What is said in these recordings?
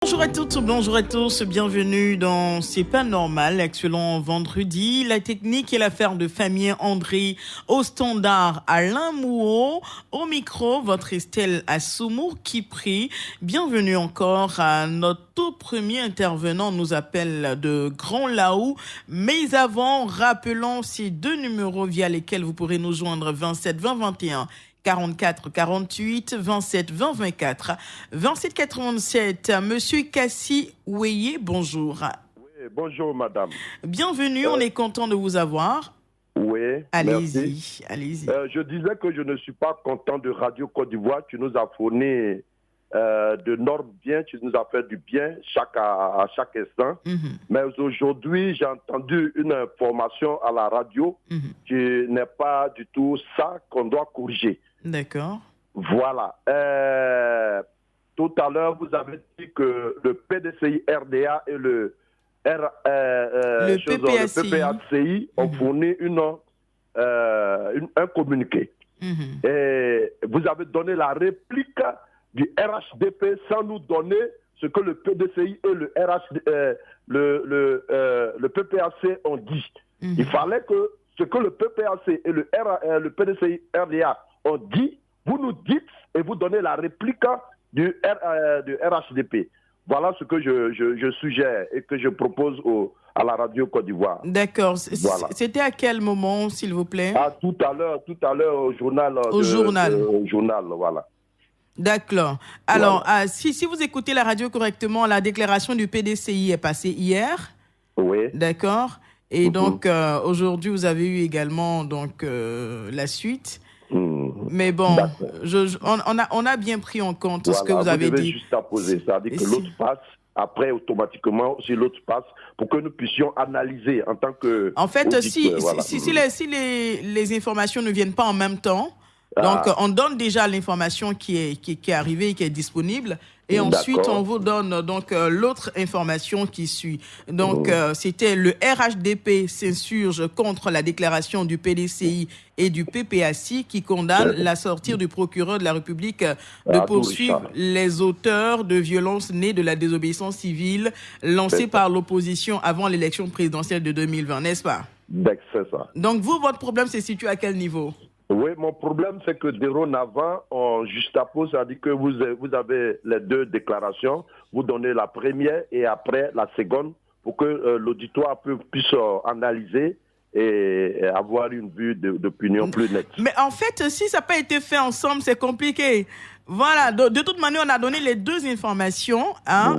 Bonjour à toutes, bonjour à tous, bienvenue dans C'est pas normal, excellent vendredi. La technique et l'affaire de famille André, au standard Alain Mouot, au micro votre Estelle Assoumour qui prie. Bienvenue encore à notre tout premier intervenant, nous appelle de Grand Laou. Mais avant, rappelons ces deux numéros via lesquels vous pourrez nous joindre 27 20 21. 44 48 27 20 24 27 87. Monsieur Kassi Oueye, bonjour. Oui, bonjour madame. Bienvenue, on est content de vous avoir. Oui, allez-y, merci. allez-y. Je disais que je ne suis pas content de Radio Côte d'Ivoire. Tu nous as fourni de normes bien, tu nous as fait du bien à chaque instant. Mais aujourd'hui, j'ai entendu une information à la radio qui n'est pas du tout ça qu'on doit corriger. D'accord. Voilà. Tout à l'heure, vous avez dit que le PDCI RDA et le PPACI ont fourni un communiqué. Et vous avez donné la réplique du RHDP sans nous donner ce que le PDCI et le PPAC ont dit. Il fallait que ce que le PPAC et le PDCI RDA ont dit, vous nous dites et vous donnez la réplique du RHDP. Voilà ce que je suggère et que je propose à la radio Côte d'Ivoire. D'accord. Voilà. C'était à quel moment, s'il vous plaît? Tout à l'heure au journal. Au journal, voilà. D'accord. Alors, voilà. Si vous écoutez la radio correctement, la déclaration du PDCI est passée hier. Oui. D'accord. Et donc, aujourd'hui, vous avez eu également la suite. Mais bon, on a bien pris en compte ce que vous avez dit. Juste à poser, c'est-à-dire que l'autre passe, après automatiquement, si l'autre passe, pour que nous puissions analyser en tant que... En fait, si les informations ne viennent pas en même temps, donc on donne déjà l'information qui est arrivée et qui est disponible. Et ensuite, on vous donne l'autre information qui suit. Donc, c'était le RHDP s'insurge contre la déclaration du PDCI et du PPACI qui condamne la sortie du procureur de la République de poursuivre les auteurs de violences nées de la désobéissance civile lancée par l'opposition avant l'élection présidentielle de 2020, n'est-ce pas? C'est ça. Donc, vous, votre problème se situe à quel niveau? Oui, mon problème, c'est que dorénavant, on juxtapose, c'est-à-dire que vous avez les deux déclarations, vous donnez la première et après la seconde pour que l'auditoire puisse analyser et avoir une vue d'opinion plus nette. Mais en fait, si ça n'a pas été fait ensemble, c'est compliqué. Voilà, de toute manière, on a donné les deux informations,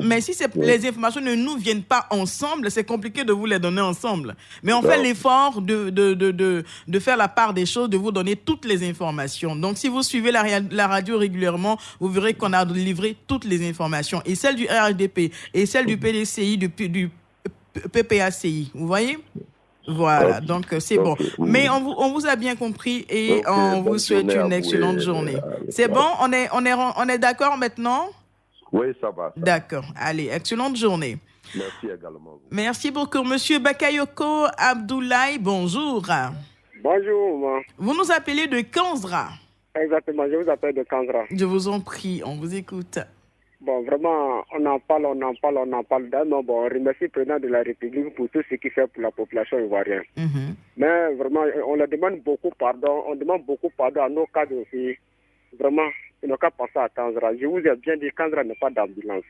mais si les informations ne nous viennent pas ensemble, c'est compliqué de vous les donner ensemble. Mais on fait l'effort de faire la part des choses, de vous donner toutes les informations. Donc, si vous suivez la radio régulièrement, vous verrez qu'on a livré toutes les informations, et celle du RHDP, et celle du PDCI, du PPACI. Vous voyez ? Voilà, donc c'est bon. Mais on vous a bien compris et on vous souhaite une excellente journée. C'est bon, on est d'accord maintenant? Oui, ça va. D'accord, allez, excellente journée. Merci également. Merci beaucoup. Monsieur Bakayoko Abdoulaye, bonjour. Bonjour. Vous nous appelez de Kanzra. Exactement, je vous appelle de Kanzra. Je vous en prie, on vous écoute. Bon, vraiment, on en parle. Non, bon, on remercie le président de la République pour tout ce qu'il fait pour la population ivoirienne. Mais vraiment, on leur demande beaucoup pardon. On demande beaucoup pardon à nos cadres aussi. Vraiment, ils n'ont qu'à penser à Kanzra. Je vous ai bien dit, Kanzra n'est pas d'ambulance.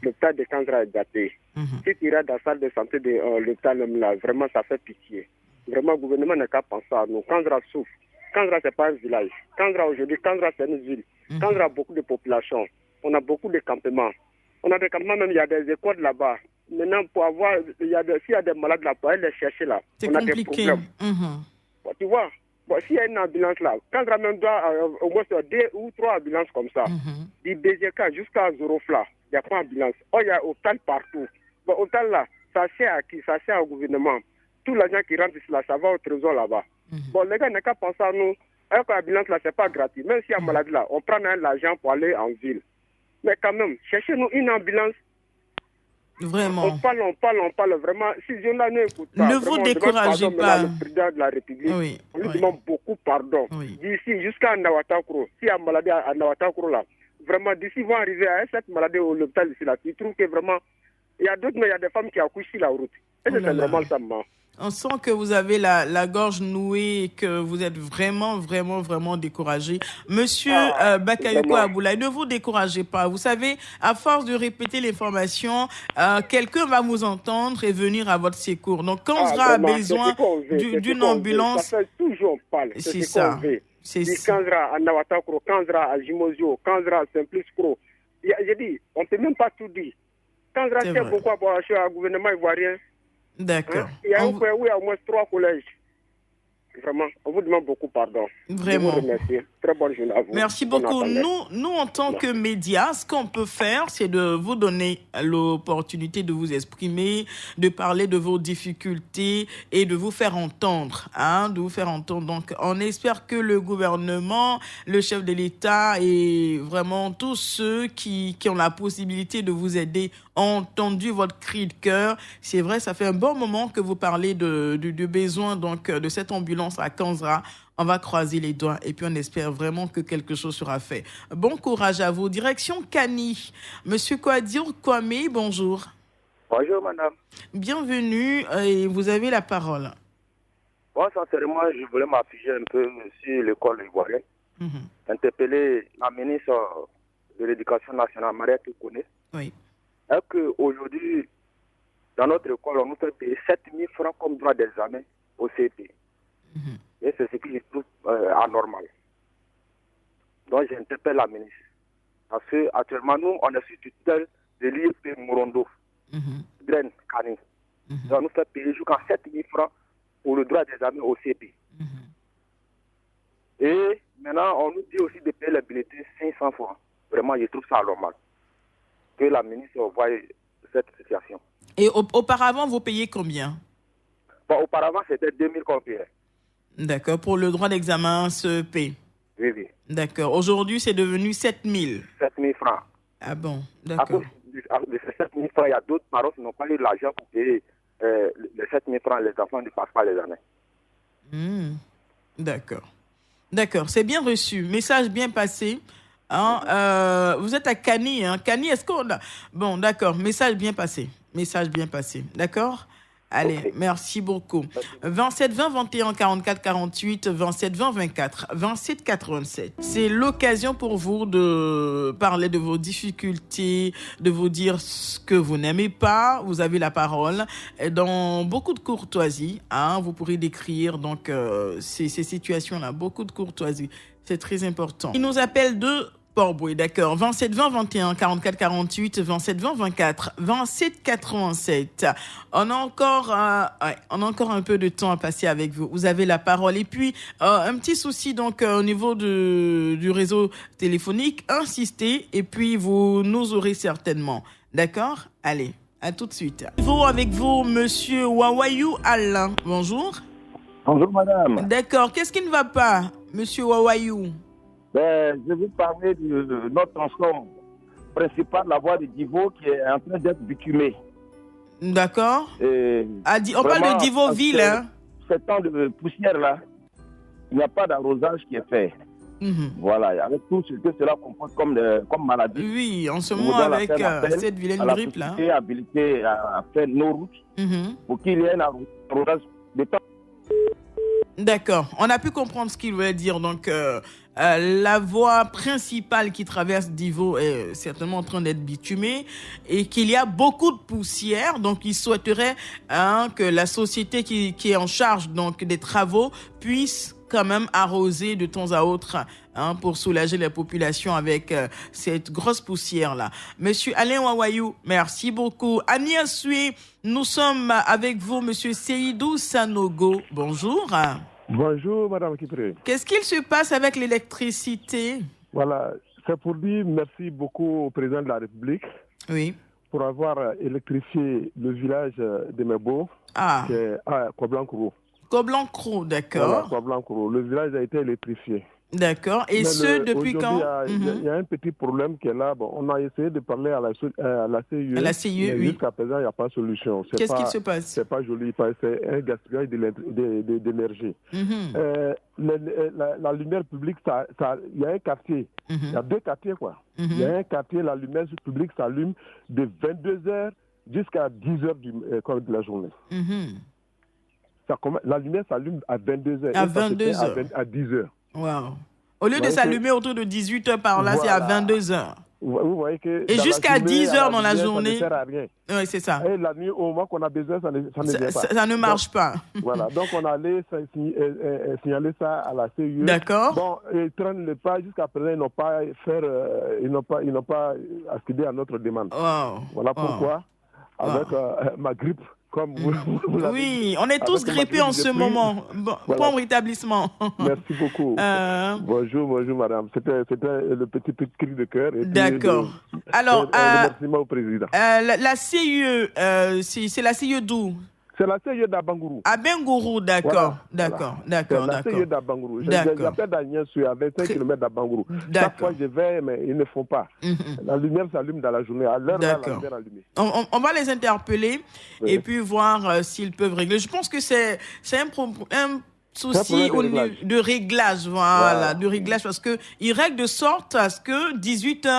L'hôpital de Kanzra est daté. Si tu iras dans la salle de santé de l'hôpital là, vraiment, ça fait pitié. Vraiment, le gouvernement n'a qu'à penser à nous. Kanzra souffre. Kanzra, ce n'est pas un village. Kanzra, aujourd'hui, Kanzra, c'est une ville. Kanzra a beaucoup de population. On a beaucoup de campements. On a des campements, même il y a des écoles là-bas. Maintenant, pour avoir, s'il y a des malades là, pour aller les chercher là, c'est compliqué. A des problèmes. Bon, tu vois, s'il y a une ambulance là, quand on même doit au moins 2 ou 3 ambulances comme ça, du BGK jusqu'à Zorofla, il n'y a pas d'ambulance. Il y a hôpital partout. Bon, hôpital là, ça sert à qui? Ça sert au gouvernement. Tout l'argent qui rentre ici là, ça va au trésor là-bas. Bon, les gars, n'ont qu'à penser à nous. Alors que l'ambulance là, c'est pas gratuit. Même s'il y a maladie là, on prend l'argent pour aller en ville. Mais quand même, cherchez-nous une ambulance. Vraiment. On parle vraiment. Si je n'en écoute pas, ne vous découragez pas. Le président de la République, on lui demande beaucoup pardon. D'ici jusqu'à Nawatakro, s'il y a maladie à Nawatakro là, vraiment, d'ici vont arriver à cette maladie au l'hôpital ici, là, tu trouves que vraiment, il y a d'autres, mais il y a des femmes qui accouchent sur la route. Et c'est normal, ça, maman. On sent que vous avez la gorge nouée et que vous êtes vraiment, vraiment, vraiment découragé. Monsieur Bakayoko Aboulaye, ne vous découragez pas. Vous savez, à force de répéter l'information, quelqu'un va vous entendre et venir à votre secours. Donc, quand on sera besoin d'une ambulance... Ça fait toujours on parle. C'est ça. C'est ça. Quand on sera à Nawatakro, quand on sera à Jimozio, quand on sera à Simplice-Kro, j'ai dit, on ne peut même pas tout dire. Quand on sera chez beaucoup à gouvernement ivoirien, d'accord. Il y a au moins 3 collèges. Vraiment, on vous demande beaucoup pardon. Vraiment. Je vous remercie. Très bonne journée à vous. Merci beaucoup. Nous, en tant que médias, ce qu'on peut faire, c'est de vous donner l'opportunité de vous exprimer, de parler de vos difficultés et de vous faire entendre. De vous faire entendre. Donc, on espère que le gouvernement, le chef de l'État et vraiment tous ceux qui ont la possibilité de vous aider ont entendu votre cri de cœur. C'est vrai, ça fait un bon moment que vous parlez du besoin donc de cette ambulance à Kanzra. On va croiser les doigts et puis on espère vraiment que quelque chose sera fait. Bon courage à vous. Direction Kani. Monsieur Kwadir Kwame, bonjour. Bonjour, madame. Bienvenue et vous avez la parole. Moi, sincèrement, je voulais m'afficher un peu sur l'école ivoirienne. Interpeller la ministre de l'Éducation nationale, Maria Toukoune. Oui. Est-ce qu'aujourd'hui, dans notre école, on nous fait payer 7 000 francs comme droit d'examen au CP. Et c'est ce que je trouve anormal. Donc, j'interpelle la ministre. Parce qu'actuellement, nous, on est sur tutelle de l'IEP Mourondo, Graine, Kani. Donc, on nous fait payer jusqu'à 7 000 francs pour le droit d'examen au CP. Et maintenant, on nous dit aussi de payer les bulletins 500 francs. Vraiment, je trouve ça anormal. Que la ministre voie cette situation. Et auparavant, vous payez combien? Bon, auparavant, c'était 2 000 qu'on payait. D'accord, pour le droit d'examen CEP. Oui, oui. D'accord. Aujourd'hui, c'est devenu 7 000. 7 000 francs. Ah bon, d'accord. À cause de ces 7 000 francs, il y a d'autres parents qui n'ont pas eu l'argent pour payer les 7 000 francs. Les enfants ne passent pas les années. D'accord. D'accord, c'est bien reçu. Message bien passé. Vous êtes à Kani. Kani, est-ce qu'on a... Bon, d'accord. Message bien passé. Message bien passé. D'accord? Allez, okay. Merci beaucoup. 27 20 21 44 48, 27 20 24, 27 87. C'est l'occasion pour vous de parler de vos difficultés, de vous dire ce que vous n'aimez pas. Vous avez la parole. Et dans beaucoup de courtoisie, vous pourrez décrire donc ces situations-là. Beaucoup de courtoisie. C'est très important. Il nous appelle de Port-Boué, d'accord. 27 20 21 44 48, 27 20 24, 27 87. On a encore un peu de temps à passer avec vous. Vous avez la parole. Et puis un petit souci donc au niveau du réseau téléphonique. Insistez et puis vous nous aurez certainement. D'accord? Allez, à tout de suite. Avec vous, monsieur Wawayou Alain. Bonjour. Bonjour, madame. D'accord. Qu'est-ce qui ne va pas, monsieur Wawayou? Je vais parler de notre tronçon principal, la voie de Divo, qui est en train d'être bitumée. D'accord. On parle de Divo-Ville, hein? Ce temps de poussière-là, il n'y a pas d'arrosage qui est fait. Voilà, avec tout ce que cela comporte comme maladie. Oui, en ce moment, avec cette vilaine grippe, là. La habilité à faire nos routes pour qu'il y ait un arrosage de temps. D'accord. On a pu comprendre ce qu'il voulait dire. Donc, la voie principale qui traverse Divo est certainement en train d'être bitumée et qu'il y a beaucoup de poussière. Donc, il souhaiterait que la société qui est en charge donc des travaux puisse quand même arroser de temps à autre pour soulager la population avec cette grosse poussière-là. Monsieur Alain Wawayou, merci beaucoup. Agnès Sui, nous sommes avec vous, monsieur Seydou Sanogo. Bonjour. Bonjour, madame Kipré. Qu'est-ce qu'il se passe avec l'électricité? Voilà, c'est pour dire merci beaucoup au président de la République pour avoir électrifié le village de Mebo, qui est à Koblankro. Koblankro, d'accord. Voilà, Koblankro. Le village a été électrifié. D'accord. Et depuis quand? Il y a un petit problème qui est là. Bon, on a essayé de parler à la CIE. À la CIE, oui. Jusqu'à présent, il n'y a pas de solution. Qu'est-ce qui se passe? C'est pas joli. C'est un gaspillage d'énergie. La lumière publique, il y a un quartier. Il y a 2 quartiers, quoi. Il y a un quartier, la lumière publique s'allume de 22h jusqu'à 10h de la journée. La lumière s'allume à 22h. À 22h. À 10h. Wow. Au lieu de s'allumer autour de 18h par là, c'est à 22h. Vous voyez que et jusqu'à 10h dans la journée. Ça ne sert à rien. Oui, c'est ça. Et la nuit, au moment qu'on a besoin, ça ne vient pas. Ça ne marche pas. Voilà. Donc, on allait signaler ça à la CIE. D'accord. Bon, ils traînent le pas. Jusqu'à présent, ils n'ont pas accédé à notre demande. Wow. Voilà pourquoi, avec ma grippe, comme vous oui, on est tous grippés en ce moment. Bon, voilà. Bon rétablissement. Merci beaucoup. Bonjour, madame. C'était le petit cri de cœur. D'accord. Alors, remerciement au président. La CIE, c'est la CIE d'où? C'est la CIE d'Abangourou. À Bengourou, d'accord. D'accord. C'est la CIE d'Abangourou. J'appelle Daniel, je suis à 25 km d'Abangourou. Chaque fois je vais, mais ils ne font pas. La lumière s'allume dans la journée. À l'heure là, la lumière allumée. On va les interpeller et puis voir s'ils peuvent régler. Je pense que c'est un souci de réglage, voilà, de réglage, parce que il règle de sorte à ce que 18h,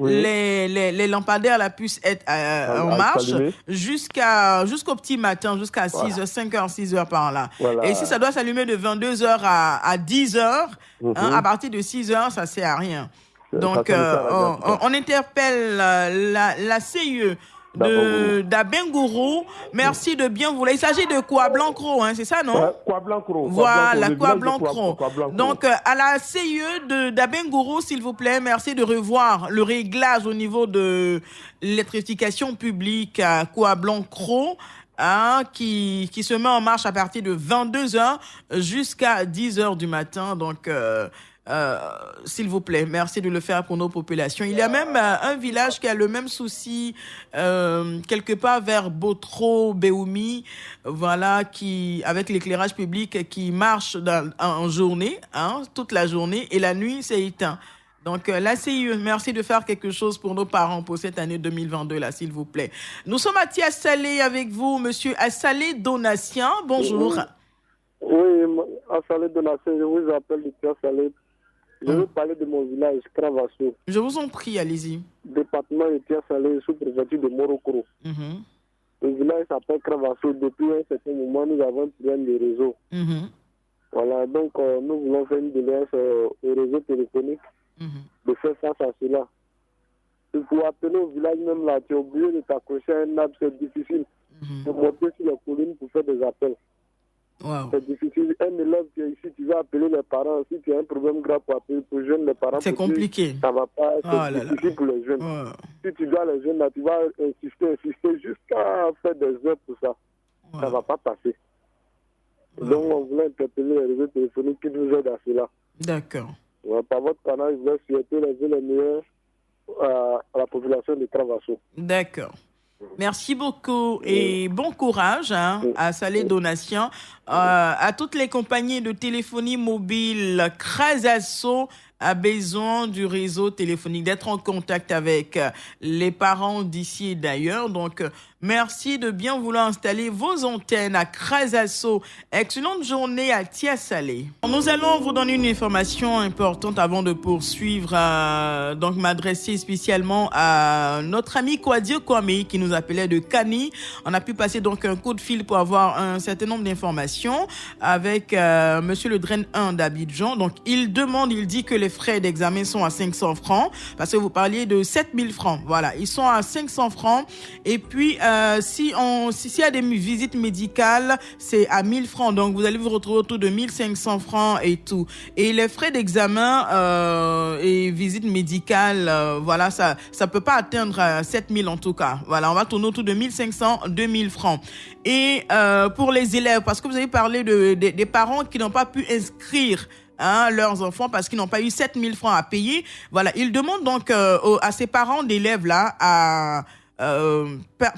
les lampadaires là puissent être en marche jusqu'au petit matin, jusqu'à 6h, 5h, 6h par là. Voilà. Et si ça doit s'allumer de 22h à 10h, à partir de 6h, ça sert à rien. Donc, on interpelle la CIE d'Abengourou. Merci de bien vouloir. Il s'agit de Kouablancro, c'est ça, non? Kouablancro. Voilà, Kouablancro. Donc, à la CIE d'Abengourou, s'il vous plaît, merci de revoir le réglage au niveau de l'électrification publique à Kouablancro. Qui se met en marche à partir de 22h jusqu'à 10h du matin. Donc, s'il vous plaît, merci de le faire pour nos populations. Il y a même un village qui a le même souci quelque part vers Botro, Béoumi, voilà, qui avec l'éclairage public qui marche en journée, toute la journée, et la nuit c'est éteint. Donc, la CIE, merci de faire quelque chose pour nos parents pour cette année 2022, là, s'il vous plaît. Nous sommes à Tiassalé avec vous, monsieur Assalé Donatien. Bonjour. Oui, Assalé Donatien, je vous appelle de Tiassalé. Je veux parler de mon village, Cravasso. Je vous en prie, allez-y. Département de Tiassalé, sous-préfecture de Morocco. Le village s'appelle Cravasso. Depuis un certain moment, nous avons un problème de réseau. Voilà, donc nous voulons faire une déliance au réseau téléphonique. De faire face à cela. Pour appeler au village même là, tu es obligé de t'accrocher à un arbre, c'est difficile. De monter sur les collines pour faire des appels. Wow. C'est difficile. Un élève qui est ici, tu vas appeler les parents. Si tu as un problème grave pour appeler pour joindre les parents, c'est compliqué. Ça va pas, c'est difficile pour les jeunes. Si tu dois les jeunes là, tu vas insister jusqu'à faire des heures pour ça. Ça va pas passer. Donc on voulait interpeller les réseaux téléphoniques qui nous aident à cela. D'accord. Par votre canal, je voulais souhaiter les meilleurs à la population de Cravasso. D'accord. Merci beaucoup et bon courage à Salé Donatien, à toutes les compagnies de téléphonie mobile. Cravasso a besoin du réseau téléphonique, d'être en contact avec les parents d'ici et d'ailleurs. Donc, merci de bien vouloir installer vos antennes à Cravasso. Excellente journée à Tiassalé. Nous allons vous donner une information importante avant de poursuivre, donc m'adresser spécialement à notre ami Kouadio Kwame qui nous appelait de Kani. On a pu passer donc un coup de fil pour avoir un certain nombre d'informations avec monsieur le Drain 1 d'Abidjan. Donc, il dit que les frais d'examen sont à 500 francs parce que vous parliez de 7000 francs. Voilà, ils sont à 500 francs. Et puis, s'il y a des visites médicales, c'est à 1000 francs. Donc, vous allez vous retrouver autour de 1500 francs et tout. Et les frais d'examen et visites médicales, voilà, ça peut pas atteindre 7000 en tout cas. Voilà, on va tourner autour de 1500, 2000 francs. Et pour les élèves, parce que vous avez parlé des parents qui n'ont pas pu inscrire leurs enfants parce qu'ils n'ont pas eu 7000 francs à payer. Voilà, ils demandent donc à ces parents d'élèves là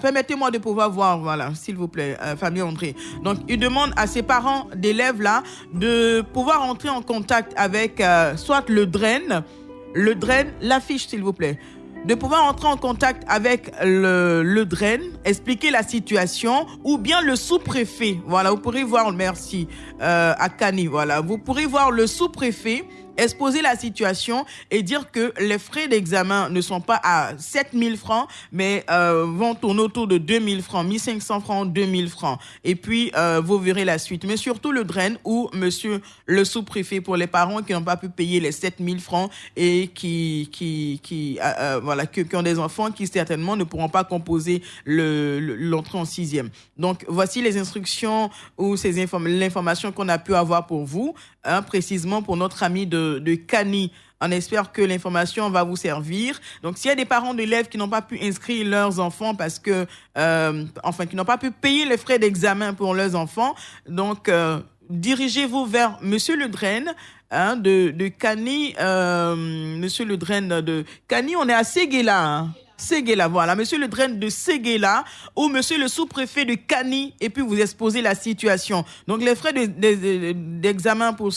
permettez-moi de pouvoir voir, voilà, s'il vous plaît, Fabien André. Donc, il demande à ses parents d'élèves là de pouvoir entrer en contact avec soit le DREN, l'affiche, s'il vous plaît. De pouvoir entrer en contact avec le DREN, expliquer la situation, ou bien le sous-préfet. Voilà, vous pourrez voir, merci, à Kani, voilà. Vous pourrez voir le sous-préfet exposer la situation et dire que les frais d'examen ne sont pas à 7 000 francs, mais vont tourner autour de 2 000 francs, 1 500 francs, 2 000 francs. Et puis, vous verrez la suite. Mais surtout le DREN ou monsieur le sous-préfet pour les parents qui n'ont pas pu payer les 7 000 francs et qui ont des enfants qui certainement ne pourront pas composer l'entrée en 6e. Donc, voici les instructions ou l'information qu'on a pu avoir pour vous, précisément pour notre ami de Kani. On espère que l'information va vous servir. Donc, s'il y a des parents d'élèves qui n'ont pas pu inscrire leurs enfants parce que, qui n'ont pas pu payer les frais d'examen pour leurs enfants, donc, dirigez-vous vers Monsieur Le Drain, de Kani, Monsieur Le Drain de Kani, on est à Séguéla, Séguéla, voilà, Monsieur Le Drain de Séguéla ou Monsieur le sous-préfet de Kani, et puis vous exposez la situation. Donc, les frais d'examen pour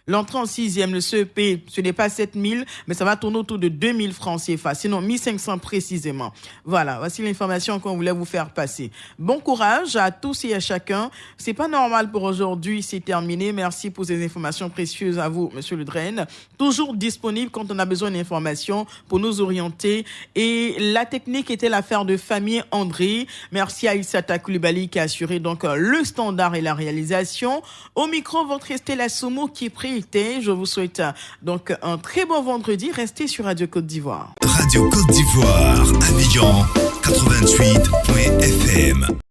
l'entrée en 6e, le CEP, ce n'est pas 7 000, mais ça va tourner autour de 2 000 francs CFA, sinon 1 500 précisément. Voilà, voici l'information qu'on voulait vous faire passer. Bon courage à tous et à chacun. C'est pas normal pour aujourd'hui, c'est terminé. Merci pour ces informations précieuses à vous, Monsieur Le Drain. Toujours disponible quand on a besoin d'informations pour nous orienter. Et la technique était l'affaire de Famille André. Merci à Issata Koulibaly qui a assuré donc le standard et la réalisation. Au micro, votre Estella Soumo qui est prête. Je vous souhaite donc un très bon vendredi. Restez sur Radio Côte d'Ivoire. Radio Côte d'Ivoire, Abidjan 88.fm.